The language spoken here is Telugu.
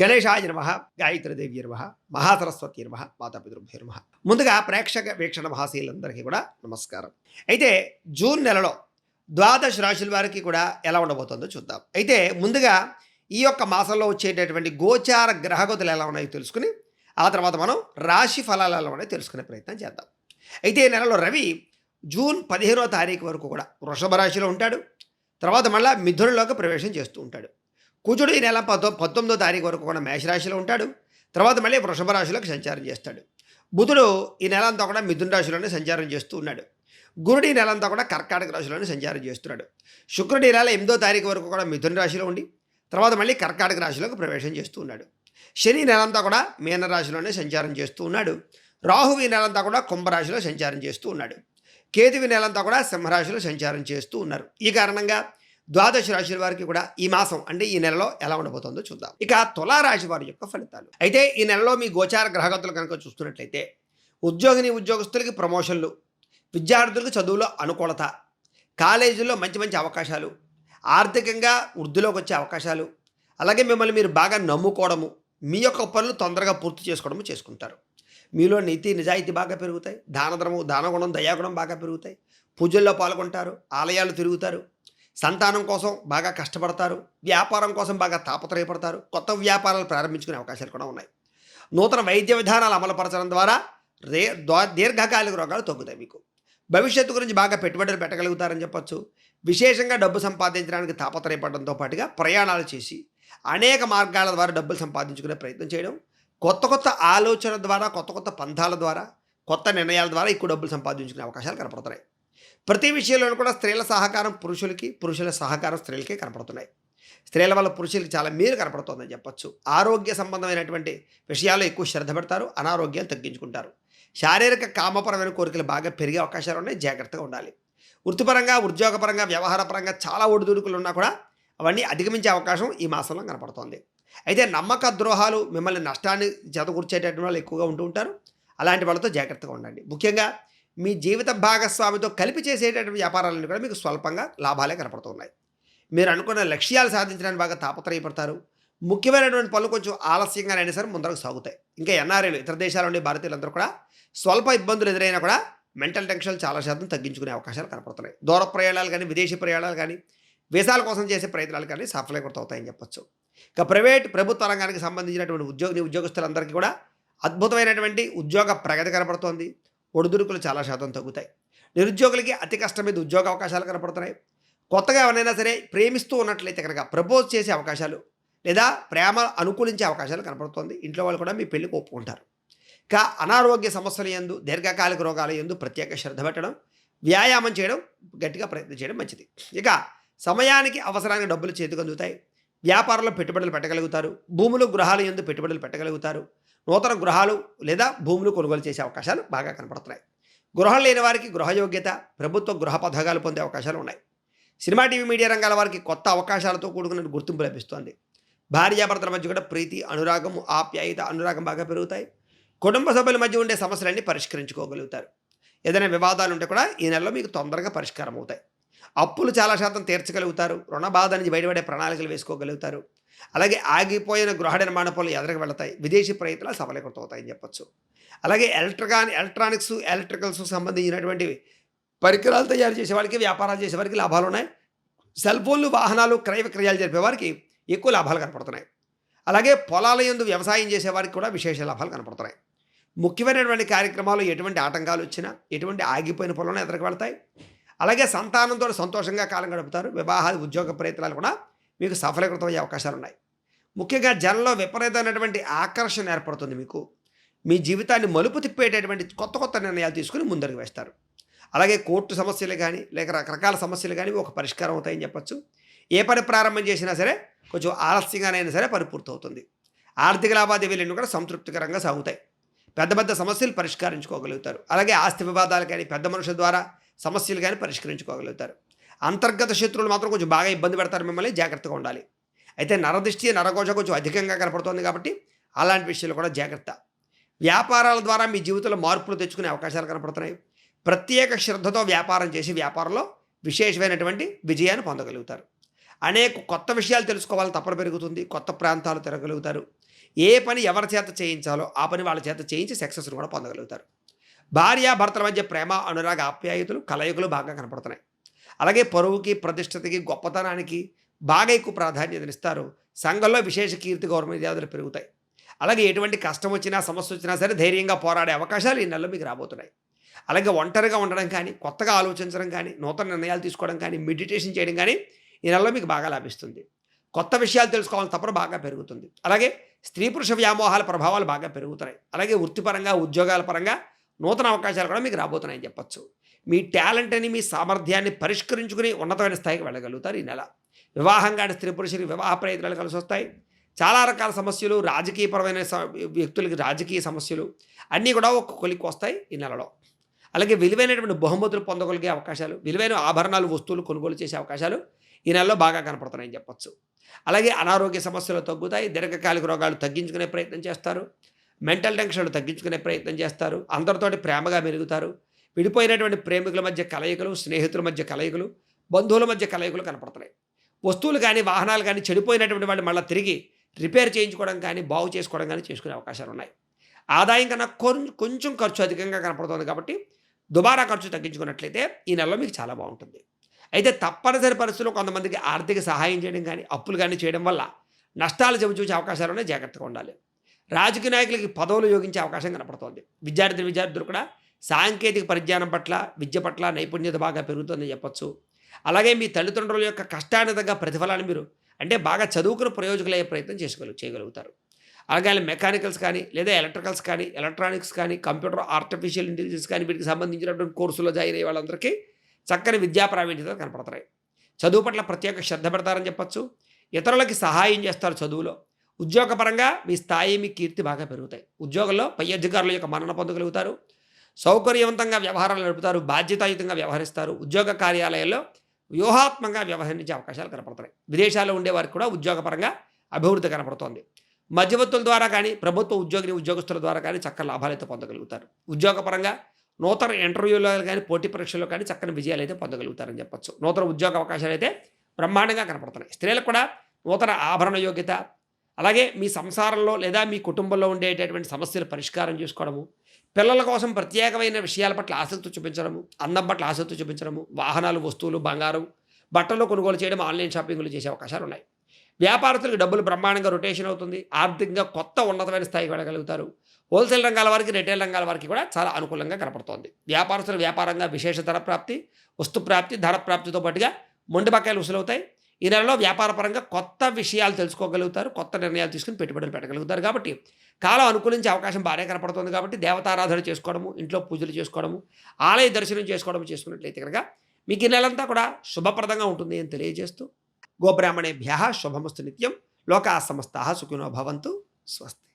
గణేశాయ నమః, గాయత్రీదేవి నమః, మహాసరస్వతి నమః, మాతాపితృభ్యో నమః. ముందుగా ప్రేక్షక వీక్షణ మహాశీలందరికీ కూడా నమస్కారం. అయితే జూన్ నెలలో ద్వాదశ రాశుల వారికి కూడా ఎలా ఉండబోతుందో చూద్దాం. అయితే ముందుగా ఈ యొక్క మాసంలో వచ్చేటటువంటి గోచార గ్రహగతులు ఎలా ఉన్నాయో తెలుసుకుని ఆ తర్వాత మనం రాశి ఫలాలు ఎలా ఉన్నాయో తెలుసుకునే ప్రయత్నం చేద్దాం. అయితే ఈ నెలలో రవి జూన్ 15వ తారీఖు వరకు కూడా వృషభ రాశిలో ఉంటాడు. తర్వాత మళ్ళీ మిథునంలోకి ప్రవేశం చేస్తూ ఉంటాడు. కుజుడు ఈ నెల 19వ తారీఖు వరకు కూడా మేషరాశిలో ఉంటాడు. తర్వాత మళ్ళీ వృషభ రాశిలోకి సంచారం చేస్తాడు. బుధుడు ఈ నెల అంతా కూడా మిథున రాశిలోనే సంచారం చేస్తూ ఉన్నాడు. గురుడు ఈ నెల అంతా కూడా కర్కాటక రాశిలోనే సంచారం చేస్తున్నాడు. శుక్రుడు ఈ నెల 8వ తారీఖు వరకు కూడా మిథున రాశిలో ఉండి తర్వాత మళ్ళీ కర్కాటక రాశిలోకి ప్రవేశం చేస్తూ ఉన్నాడు. శని నెలంతా కూడా మీన రాశిలోనే సంచారం చేస్తూ ఉన్నాడు. రాహువు ఈ నెలంతా కూడా కుంభరాశిలో సంచారం చేస్తూ ఉన్నాడు. కేతువు నెలంతా కూడా సింహరాశిలో సంచారం చేస్తూ ఉన్నారు. ఈ కారణంగా ద్వాదశ రాశుల వారికి కూడా ఈ మాసం అంటే ఈ నెలలో ఎలా ఉండబోతుందో చూద్దాం. ఇక తులారాశి వారి యొక్క ఫలితాలు. అయితే ఈ నెలలో మీ గోచార గ్రహగతులు కనుక చూస్తున్నట్లయితే ఉద్యోగస్తులకి ప్రమోషన్లు, విద్యార్థులకు చదువులో అనుకూలత, కాలేజీల్లో మంచి మంచి అవకాశాలు, ఆర్థికంగా వృద్ధిలోకి వచ్చే అవకాశాలు, అలాగే మిమ్మల్ని మీరు బాగా నమ్ముకోవడము, మీ యొక్క పనులు తొందరగా పూర్తి చేసుకోవడము చేసుకుంటారు. మీలో నీతి నిజాయితీ బాగా పెరుగుతాయి. దానగుణం దయాగుణం బాగా పెరుగుతాయి. పూజల్లో పాల్గొంటారు. ఆలయాలు తిరుగుతారు. సంతానం కోసం బాగా కష్టపడతారు. వ్యాపారం కోసం బాగా తాపత్రయపడతారు. కొత్త వ్యాపారాలు ప్రారంభించుకునే అవకాశాలు కూడా ఉన్నాయి. నూతన వైద్య విధానాలు అమలుపరచడం ద్వారా దీర్ఘకాలిక రోగాలు తగ్గుతాయి. మీకు భవిష్యత్తు గురించి బాగా పెట్టుబడులు పెట్టగలుగుతారని చెప్పొచ్చు. విశేషంగా డబ్బు సంపాదించడానికి తాపత్రయపడడంతో పాటుగా ప్రయాణాలు చేసి అనేక మార్గాల ద్వారా డబ్బులు సంపాదించుకునే ప్రయత్నం చేయడం, కొత్త ఆలోచన ద్వారా, కొత్త పంథాల ద్వారా, కొత్త నిర్ణయాల ద్వారా ఎక్కువ డబ్బులు సంపాదించుకునే అవకాశాలు కనపడుతున్నాయి. ప్రతి విషయంలోనూ కూడా స్త్రీల సహకారం పురుషులకి, పురుషుల సహకారం స్త్రీలకి కనపడుతున్నాయి. స్త్రీల వల్ల పురుషులకి చాలా మేలు కనపడుతుందని చెప్పొచ్చు. ఆరోగ్య సంబంధమైనటువంటి విషయాల్లో ఎక్కువ శ్రద్ధ పెడతారు. అనారోగ్యాలు తగ్గించుకుంటారు. శారీరక కామపరమైన కోరికలు బాగా పెరిగే అవకాశాలు ఉన్నాయి. జాగ్రత్తగా ఉండాలి. వృత్తిపరంగా, ఉద్యోగపరంగా, వ్యవహారపరంగా చాలా ఒడిదుడుకులు ఉన్నా కూడా అవన్నీ అధిగమించే అవకాశం ఈ మాసంలో కనపడుతోంది. అయితే నమ్మక ద్రోహాలు మిమ్మల్ని నష్టాన్ని జతకూర్చేటటువంటి వాళ్ళు ఎక్కువగా ఉంటూ ఉంటారు. అలాంటి వాళ్ళతో జాగ్రత్తగా ఉండండి. ముఖ్యంగా మీ జీవిత భాగస్వామితో కలిపి చేసేటటువంటి వ్యాపారాలను కూడా మీకు స్వల్పంగా లాభాలే కనపడుతున్నాయి. మీరు అనుకున్న లక్ష్యాలు సాధించడానికి బాగా తాపత్రయపడతారు. ముఖ్యమైనటువంటి పనులు కొంచెం ఆలస్యంగానైనా సరే ముందరకు సాగుతాయి. ఇంకా ఎన్ఆర్ఐలు, ఇతర దేశాల నుండి భారతీయులందరూ కూడా స్వల్ప ఇబ్బందులు ఎదురైనా కూడా మెంటల్ టెన్షన్ చాలా శాతం తగ్గించుకునే అవకాశాలు కనపడుతున్నాయి. దూర ప్రయాణాలు కానీ, విదేశీ ప్రయాణాలు కానీ, వీసాల కోసం చేసే ప్రయత్నాలు కానీ సఫలీకృతమవుతాయని చెప్పొచ్చు. ఇక ప్రభుత్వ రంగానికి సంబంధించినటువంటి ఉద్యోగస్తులందరికీ కూడా అద్భుతమైనటువంటి ఉద్యోగ ప్రగతి కనపడుతోంది. ఒడిదుడుకులు చాలా శాతం తగ్గుతాయి. నిరుద్యోగులకి అతి కష్టం మీద ఉద్యోగ అవకాశాలు కనపడుతున్నాయి. కొత్తగా ఎవరైనా సరే ప్రేమిస్తూ ఉన్నట్లయితే కనుక ప్రపోజ్ చేసే అవకాశాలు లేదా ప్రేమ అనుకూలించే అవకాశాలు కనపడుతోంది. ఇంట్లో వాళ్ళు కూడా మీ పెళ్లికి ఒప్పుకుంటారు. ఇక అనారోగ్య సమస్యల యందు, దీర్ఘకాలిక రోగాల యందు ప్రత్యేక శ్రద్ధ పెట్టడం, వ్యాయామం చేయడం, గట్టిగా ప్రయత్నం చేయడం మంచిది. ఇక సమయానికి అవసరానికి డబ్బులు చేతికి అందుతాయి. వ్యాపారంలో పెట్టుబడులు పెట్టగలుగుతారు. భూములు, గృహాల యందు పెట్టుబడులు పెట్టగలుగుతారు. నూతన గృహాలు లేదా భూములు కొనుగోలు చేసే అవకాశాలు బాగా కనపడుతున్నాయి. గృహం లేని వారికి గృహయోగ్యత, ప్రభుత్వ గృహ పథకాలు పొందే అవకాశాలు ఉన్నాయి. సినిమా, టీవీ, మీడియా రంగాల వారికి కొత్త అవకాశాలతో కూడుకున్న గుర్తింపు లభిస్తోంది. భార్యాభర్తల మధ్య కూడా ప్రీతి, అనురాగం, ఆప్యాయత, అనురాగం బాగా పెరుగుతాయి. కుటుంబ సభ్యుల మధ్య ఉండే సమస్యలన్నీ పరిష్కరించుకోగలుగుతారు. ఏదైనా వివాదాలు ఉంటే కూడా ఈ నెలలో మీకు తొందరగా పరిష్కారం అవుతాయి. అప్పులు చాలా శాతం తీర్చగలుగుతారు. రుణ బాధ నుంచి బయటపడే ప్రణాళికలు వేసుకోగలుగుతారు. అలాగే ఆగిపోయిన గృహ నిర్మాణ పనులు ఎదురుకు వెళతాయి. విదేశీ ప్రయత్నాలు సఫలీకృతం అవుతాయని చెప్పొచ్చు. అలాగే ఎలక్ట్రికల్స్ సంబంధించినటువంటి పరికరాలు తయారు చేసే వారికి, వ్యాపారాలు చేసే వారికి లాభాలు ఉన్నాయి. సెల్ ఫోన్లు, వాహనాలు క్రయ విక్రయాలు జరిపే వారికి ఎక్కువ లాభాలు కనపడుతున్నాయి. అలాగే పొలాల యందు వ్యవసాయం చేసే వారికి కూడా విశేష లాభాలు కనపడుతున్నాయి. ముఖ్యమైనటువంటి కార్యక్రమాలు ఎటువంటి ఆటంకాలు వచ్చినా, ఎటువంటి ఆగిపోయిన పొలంలో ఎదురుకు వెళతాయి. అలాగే సంతానంతో సంతోషంగా కాలం గడుపుతారు. వివాహాలు, ఉద్యోగ ప్రయత్నాలు కూడా మీకు సఫలీకృతమయ్యే అవకాశాలు ఉన్నాయి. ముఖ్యంగా జనంలో విపరీతమైనటువంటి ఆకర్షణ ఏర్పడుతుంది. మీకు మీ జీవితాన్ని మలుపు తిప్పేటటువంటి కొత్త నిర్ణయాలు తీసుకుని ముందరికి వేస్తారు. అలాగే కోర్టు సమస్యలు కానీ, లేక రకరకాల సమస్యలు కానీ ఒక పరిష్కారం అవుతాయని చెప్పొచ్చు. ఏ పని ప్రారంభం చేసినా సరే కొంచెం ఆలస్యంగానైనా సరే పని పూర్తవుతుంది. ఆర్థిక లావాదేవీలన్నీ కూడా సంతృప్తికరంగా సాగుతాయి. పెద్ద సమస్యలు పరిష్కరించుకోగలుగుతారు. అలాగే ఆస్తి వివాదాలు కానీ, పెద్ద మనుషుల ద్వారా సమస్యలు కానీ పరిష్కరించుకోగలుగుతారు. అంతర్గత శత్రువులు మాత్రం కొంచెం బాగా ఇబ్బంది పెడతారు. మిమ్మల్ని జాగ్రత్తగా ఉండాలి. అయితే నరదృష్టి, నరఘోష కొంచెం అధికంగా కనపడుతుంది కాబట్టి అలాంటి విషయాలు కూడా జాగ్రత్త. వ్యాపారాల ద్వారా మీ జీవితంలో మార్పులు తెచ్చుకునే అవకాశాలు కనపడుతున్నాయి. ప్రత్యేక శ్రద్ధతో వ్యాపారం చేసి వ్యాపారంలో విశేషమైనటువంటి విజయాన్ని పొందగలుగుతారు. అనేక కొత్త విషయాలు తెలుసుకోవాలని తపన పెరుగుతుంది. కొత్త ప్రాంతాలు తిరగలుగుతారు. ఏ పని ఎవరి చేత చేయించాలో ఆ పని వాళ్ళ చేత చేయించి సక్సెస్‌ని కూడా పొందగలుగుతారు. భార్యాభర్తల మధ్య ప్రేమ, అనురాగ, ఆప్యాయతలు, కలయికలు బాగా కనపడుతున్నాయి. అలాగే పరువుకి, ప్రతిష్టతకి, గొప్పతనానికి బాగా ఎక్కువ ప్రాధాన్యతనిస్తారు. సంఘంలో విశేష కీర్తి, గౌరవ మర్యాదలు పెరుగుతాయి. అలాగే ఎటువంటి కష్టం వచ్చినా, సమస్య వచ్చినా సరే ధైర్యంగా పోరాడే అవకాశాలు ఈ నెలలో మీకు రాబోతున్నాయి. అలాగే ఒంటరిగా ఉండడం కానీ, కొత్తగా ఆలోచించడం కానీ, నూతన నిర్ణయాలు తీసుకోవడం కానీ, మెడిటేషన్ చేయడం కానీ ఈ నెలలో మీకు బాగా లాభిస్తుంది. కొత్త విషయాలు తెలుసుకోవాలని తపన బాగా పెరుగుతుంది. అలాగే స్త్రీ పురుష వ్యామోహాల ప్రభావాలు బాగా పెరుగుతున్నాయి. అలాగే వృత్తిపరంగా, ఉద్యోగాల పరంగా నూతన అవకాశాలు కూడా మీకు రాబోతున్నాయని చెప్పొచ్చు. మీ టాలెంట్‌ని, మీ సామర్థ్యాన్ని పరిష్కరించుకుని ఉన్నతమైన స్థాయికి వెళ్ళగలుగుతారు ఈ నెల. వివాహం కాని స్త్రీ పురుషులకి వివాహ ప్రయత్నాలు కలిసొస్తాయి. చాలా రకాల సమస్యలు, రాజకీయపరమైన వ్యక్తులకి రాజకీయ సమస్యలు అన్నీ కూడా ఒక కొలిక్కి వస్తాయి ఈ నెలలో. అలాగే విలువైనటువంటి బహుమతులు పొందగలిగే అవకాశాలు, విలువైన ఆభరణాలు, వస్తువులు కొనుగోలు చేసే అవకాశాలు ఈ నెలలో బాగా కనపడుతున్నాయని చెప్పొచ్చు. అలాగే అనారోగ్య సమస్యలు తగ్గుతాయి. దీర్ఘకాలిక రోగాలు తగ్గించుకునే ప్రయత్నం చేస్తారు. మెంటల్ టెన్షన్లు తగ్గించుకునే ప్రయత్నం చేస్తారు. అందరితోటి ప్రేమగా మెలుగుతారు. విడిపోయినటువంటి ప్రేమికుల మధ్య కలయికలు, స్నేహితుల మధ్య కలయికలు, బంధువుల మధ్య కలయికలు కనపడుతున్నాయి. వస్తువులు కానీ, వాహనాలు కానీ చెడిపోయినటువంటి వాళ్ళు మళ్ళీ తిరిగి రిపేర్ చేయించుకోవడం కానీ, బాగు చేసుకోవడం కానీ చేసుకునే అవకాశాలు ఉన్నాయి. ఆదాయం కన్నా కొంచెం ఖర్చు అధికంగా కనపడుతుంది కాబట్టి దుబారా ఖర్చు తగ్గించుకున్నట్లయితే ఈ నెలలో మీకు చాలా బాగుంటుంది. అయితే తప్పనిసరి పరిస్థితుల్లో కొంతమందికి ఆర్థిక సహాయం చేయడం కానీ, అప్పులు కానీ చేయడం వల్ల నష్టాలు చవిచూసే అవకాశాలు ఉన్నాయి. జాగ్రత్తగా ఉండాలి. రాజకీయ నాయకులకి పదవులు యోగించే అవకాశం కనపడుతోంది. విద్యార్థులు కూడా సాంకేతిక పరిజ్ఞానం పట్ల, విద్య పట్ల నైపుణ్యత బాగా పెరుగుతుందని చెప్పొచ్చు. అలాగే మీ తల్లిదండ్రుల యొక్క కష్టానికి తగ్గ ప్రతిఫలాన్ని మీరు అంటే బాగా చదువుకుని ప్రయోజకులయ్యే ప్రయత్నం చేయగలుగుతారు. అలాగే మెకానికల్స్ కానీ, లేదా ఎలక్ట్రికల్స్ కానీ, ఎలక్ట్రానిక్స్ కానీ, కంప్యూటర్, ఆర్టిఫిషియల్ ఇంటెలిజెన్స్ కానీ వీటికి సంబంధించినటువంటి కోర్సులో జాయిన్ అయ్యే వాళ్ళందరికీ చక్కని విద్యా ప్రావీణ్యతలు కనపడతాయి. చదువు పట్ల ప్రత్యేక శ్రద్ధ పెడతారని చెప్పొచ్చు. ఇతరులకి సహాయం చేస్తారు చదువులో. ఉద్యోగపరంగా మీ స్థాయి, మీ కీర్తి బాగా పెరుగుతాయి. ఉద్యోగంలో పై అధికారుల యొక్క మన్నన పొందగలుగుతారు. సౌకర్యవంతంగా వ్యవహారాలు నడుపుతారు. బాధ్యతాయుతంగా వ్యవహరిస్తారు. ఉద్యోగ కార్యాలయాల్లో వ్యూహాత్మకంగా వ్యవహరించే అవకాశాలు కనపడతాయి. విదేశాల్లో ఉండేవారికి కూడా ఉద్యోగపరంగా అభివృద్ధి కనపడుతోంది. మధ్యవర్తుల ద్వారా కానీ, ప్రభుత్వ ఉద్యోగస్తుల ద్వారా కానీ చక్కని లాభాలైతే పొందగలుగుతారు. ఉద్యోగపరంగా నూతన ఇంటర్వ్యూలో కానీ, పోటీ పరీక్షల్లో కానీ చక్కని విజయాలు అయితే పొందగలుగుతారని చెప్పొచ్చు. నూతన ఉద్యోగ అవకాశాలు అయితే బ్రహ్మాండంగా కనపడుతున్నాయి. స్త్రీలకు కూడా నూతన ఆభరణ యోగ్యత, అలాగే మీ సంసారంలో లేదా మీ కుటుంబంలో ఉండేటటువంటి సమస్యలు పరిష్కారం చేసుకోవడము, పిల్లల కోసం ప్రత్యేకమైన విషయాల పట్ల ఆసక్తి చూపించడము, అందం పట్ల ఆసక్తి చూపించడము, వాహనాలు, వస్తువులు, బంగారం, బట్టలు కొనుగోలు చేయడం, ఆన్లైన్ షాపింగ్లు చేసే అవకాశాలు ఉన్నాయి. వ్యాపారస్తులకు డబ్బులు బ్రహ్మాండంగా రొటేషన్ అవుతుంది. ఆర్థికంగా కొత్త ఉన్నతమైన స్థాయికి వెళ్ళగలుగుతారు. హోల్సేల్ రంగాల వారికి, రిటైల్ రంగాల వారికి కూడా చాలా అనుకూలంగా కనపడుతోంది. వ్యాపారస్తుల వ్యాపారంగా విశేష ధర ప్రాప్తి, వస్తు ప్రాప్తి, ధర ప్రాప్తితో పాటుగా మొండి బకాయిలు వసూలవుతాయి. ఈ నెలలో వ్యాపారపరంగా కొత్త విషయాలు తెలుసుకోగలుగుతారు. కొత్త నిర్ణయాలు తీసుకుని పెట్టుబడులు పెట్టగలుగుతారు. కాబట్టి కాలం అనుకూలించే అవకాశం బాగా కనపడుతుంది. కాబట్టి దేవతారాధన చేసుకోవడము, ఇంట్లో పూజలు చేసుకోవడము, ఆలయ దర్శనం చేసుకోవడం చేసుకున్నట్లయితే కనుక మీకు ఈ నెలంతా కూడా శుభప్రదంగా ఉంటుంది అని తెలియజేస్తూ, గోబ్రాహ్మణేభ్యః శుభమస్తు నిత్యం. లోకాః సమస్తాః సుఖినో భవంతు. స్వస్తి.